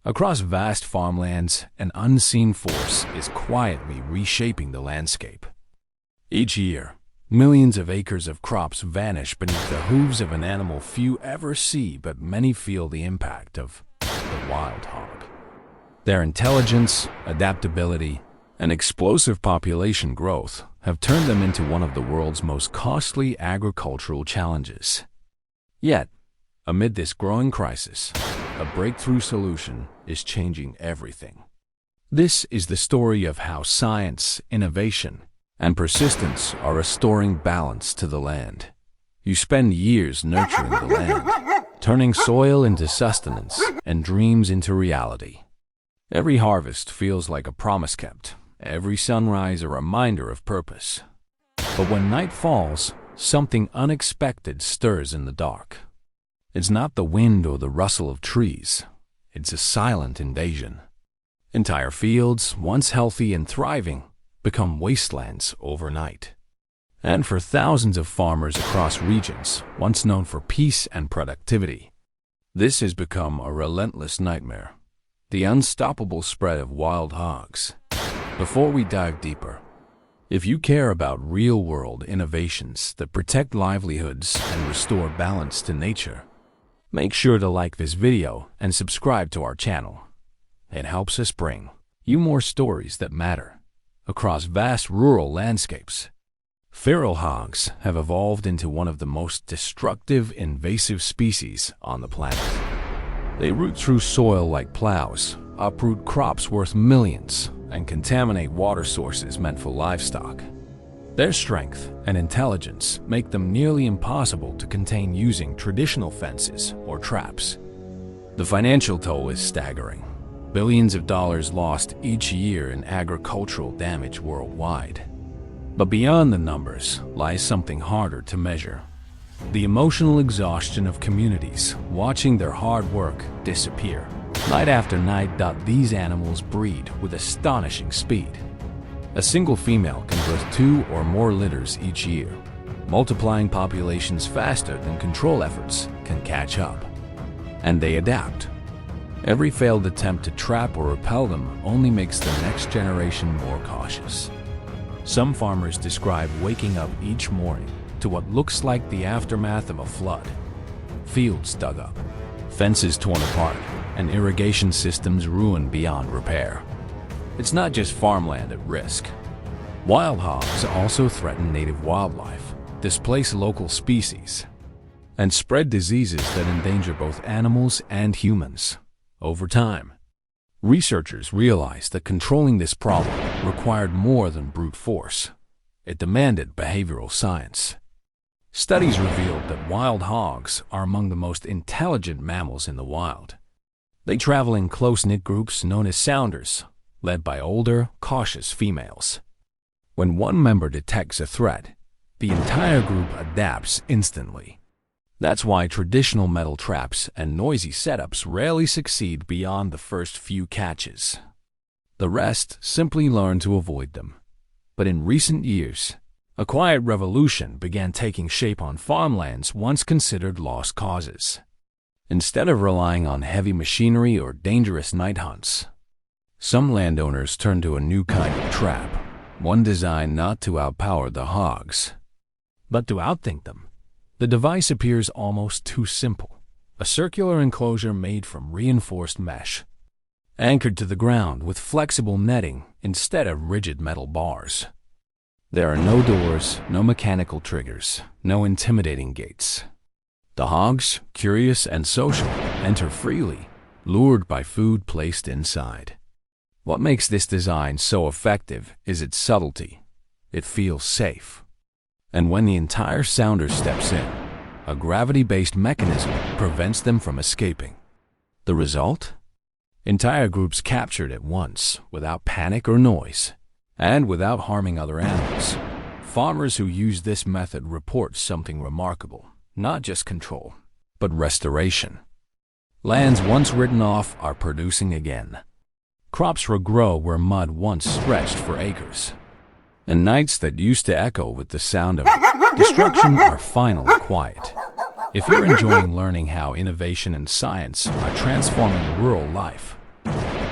Across vast farmlands, an unseen force is quietly reshaping the landscape. Each year, millions of acres of crops vanish beneath the hooves of an animal few ever see, but many feel the impact of the wild hog. Their intelligence, adaptability, and explosive population growth have turned them into one of the world's most costly agricultural challenges. Yet, amid this growing crisis, a breakthrough solution is changing everything. This is the story of how science, innovation, and persistence are restoring balance to the land. You spend years nurturing the land, turning soil into sustenance and dreams into reality. Every harvest feels like a promise kept, every sunrise a reminder of purpose. But when night falls, something unexpected stirs in the dark. It's not the wind or the rustle of trees. It's a silent invasion. Entire fields, once healthy and thriving, become wastelands overnight. And for thousands of farmers across regions, once known for peace and productivity, this has become a relentless nightmare. The unstoppable spread of wild hogs. Before we dive deeper, if you care about real-world innovations that protect livelihoods and restore balance to nature, make sure to like this video and subscribe to our channel. It helps us bring you more stories that matter. Across vast rural landscapes, feral hogs have evolved into one of the most destructive invasive species on the planet. They root through soil like plows, uproot crops worth millions, and contaminate water sources meant for livestock. Their strength and intelligence make them nearly impossible to contain using traditional fences or traps. The financial toll is staggering. Billions of dollars lost each year in agricultural damage worldwide. But beyond the numbers lies something harder to measure. The emotional exhaustion of communities watching their hard work disappear. Night after night, these animals breed with astonishing speed. A single female can birth 2 or more litters each year, multiplying populations faster than control efforts can catch up. And they adapt. Every failed attempt to trap or repel them only makes the next generation more cautious. Some farmers describe waking up each morning to what looks like the aftermath of a flood. Fields dug up, fences torn apart, and irrigation systems ruined beyond repair. It's not just farmland at risk. Wild hogs also threaten native wildlife, displace local species, and spread diseases that endanger both animals and humans. Over time, researchers realized that controlling this problem required more than brute force. It demanded behavioral science. Studies revealed that wild hogs are among the most intelligent mammals in the wild. They travel in close-knit groups known as sounders, led by older, cautious females. When one member detects a threat, the entire group adapts instantly. That's why traditional metal traps and noisy setups rarely succeed beyond the first few catches. The rest simply learn to avoid them. But in recent years, a quiet revolution began taking shape on farmlands once considered lost causes. Instead of relying on heavy machinery or dangerous night hunts, some landowners turned to a new kind of trap, one designed not to outpower the hogs, but to outthink them. The device appears almost too simple. A circular enclosure made from reinforced mesh, anchored to the ground with flexible netting instead of rigid metal bars. There are no doors, no mechanical triggers, no intimidating gates. The hogs, curious and social, enter freely, lured by food placed inside. What makes this design so effective is its subtlety. It feels safe. And when the entire sounder steps in, a gravity-based mechanism prevents them from escaping. The result? Entire groups captured at once, without panic or noise, and without harming other animals. Farmers who use this method report something remarkable. Not just control, but restoration. Lands once written off are producing again. Crops regrow where mud once stretched for acres. And nights that used to echo with the sound of destruction are finally quiet. If you're enjoying learning how innovation and science are transforming rural life,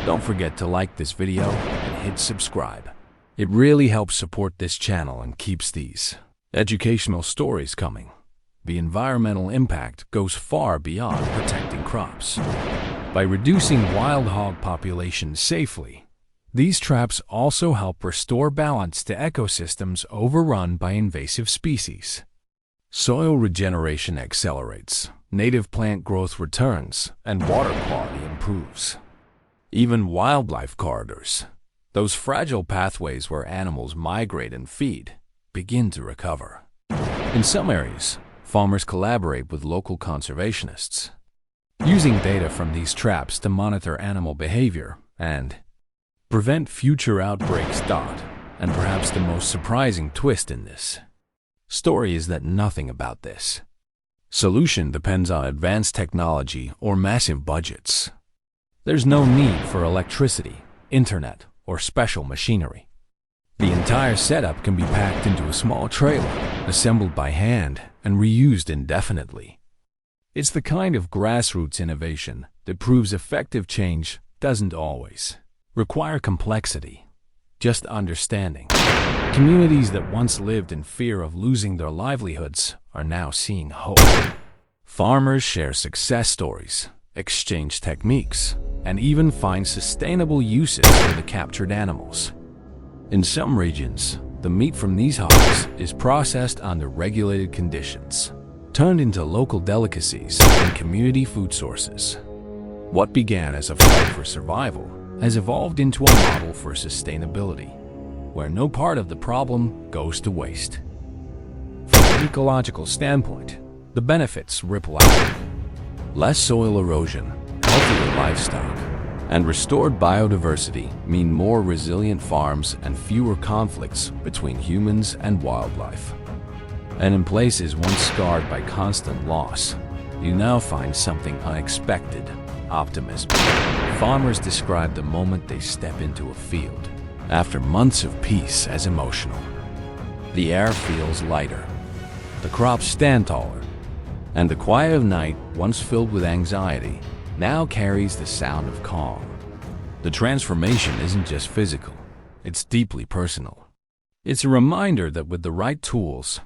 Don't forget to like this video and hit subscribe. It really helps support this channel and keeps these educational stories coming. The environmental impact goes far beyond protecting crops. By reducing wild hog populations safely, these traps also help restore balance to ecosystems overrun by invasive species. Soil regeneration accelerates, native plant growth returns, and water quality improves. Even wildlife corridors, those fragile pathways where animals migrate and feed, begin to recover. In some areas, farmers collaborate with local conservationists, using data from these traps to monitor animal behavior and prevent future outbreaks. And perhaps the most surprising twist in this story is that nothing about this solution depends on advanced technology or massive budgets. There's no need for electricity, internet, or special machinery. The entire setup can be packed into a small trailer, assembled by hand, and reused indefinitely. It's the kind of grassroots innovation that proves effective change doesn't always require complexity, just understanding. Communities that once lived in fear of losing their livelihoods are now seeing hope. Farmers share success stories, exchange techniques, and even find sustainable uses for the captured animals. In some regions, the meat from these hogs is processed under regulated conditions, turned into local delicacies and community food sources. What began as a fight for survival has evolved into a model for sustainability, where no part of the problem goes to waste. From an ecological standpoint, the benefits ripple out. Less soil erosion, healthier livestock, and restored biodiversity mean more resilient farms and fewer conflicts between humans and wildlife. And in places once scarred by constant loss, you now find something unexpected: optimism. Farmers describe the moment they step into a field after months of peace as emotional. The air feels lighter, the crops stand taller, and the quiet of night, once filled with anxiety, now carries the sound of calm. The transformation isn't just physical, it's deeply personal. It's a reminder that with the right tools,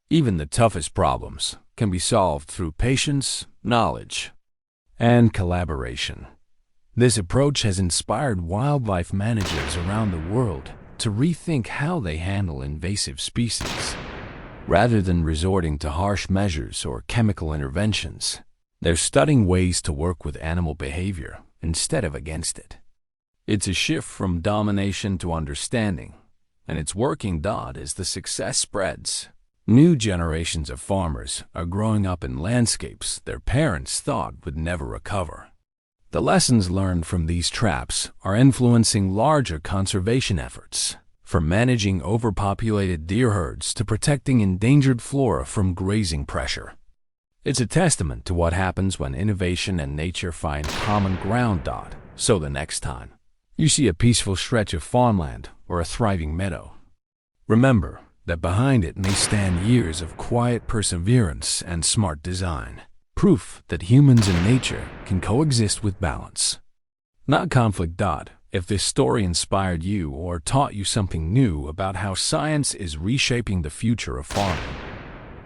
even the toughest problems can be solved through patience, knowledge, and collaboration. This approach has inspired wildlife managers around the world to rethink how they handle invasive species. Rather than resorting to harsh measures or chemical interventions, they're studying ways to work with animal behavior instead of against it. It's a shift from domination to understanding, and it's working. As the success spreads, new generations of farmers are growing up in landscapes their parents thought would never recover. The lessons learned from these traps are influencing larger conservation efforts, from managing overpopulated deer herds to protecting endangered flora from grazing pressure. It's a testament to what happens when innovation and nature find common ground. So the next time you see a peaceful stretch of farmland or a thriving meadow, remember that behind it may stand years of quiet perseverance and smart design, proof that humans and nature can coexist with balance, not conflict. If this story inspired you or taught you something new about how science is reshaping the future of farming,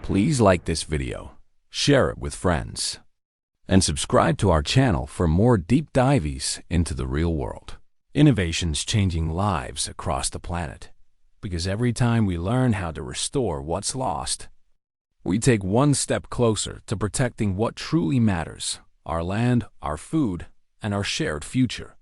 please like this video, share it with friends, and subscribe to our channel for more deep dives into the real world. Innovations changing lives across the planet. Because every time we learn how to restore what's lost, we take one step closer to protecting what truly matters: our land, our food, and our shared future.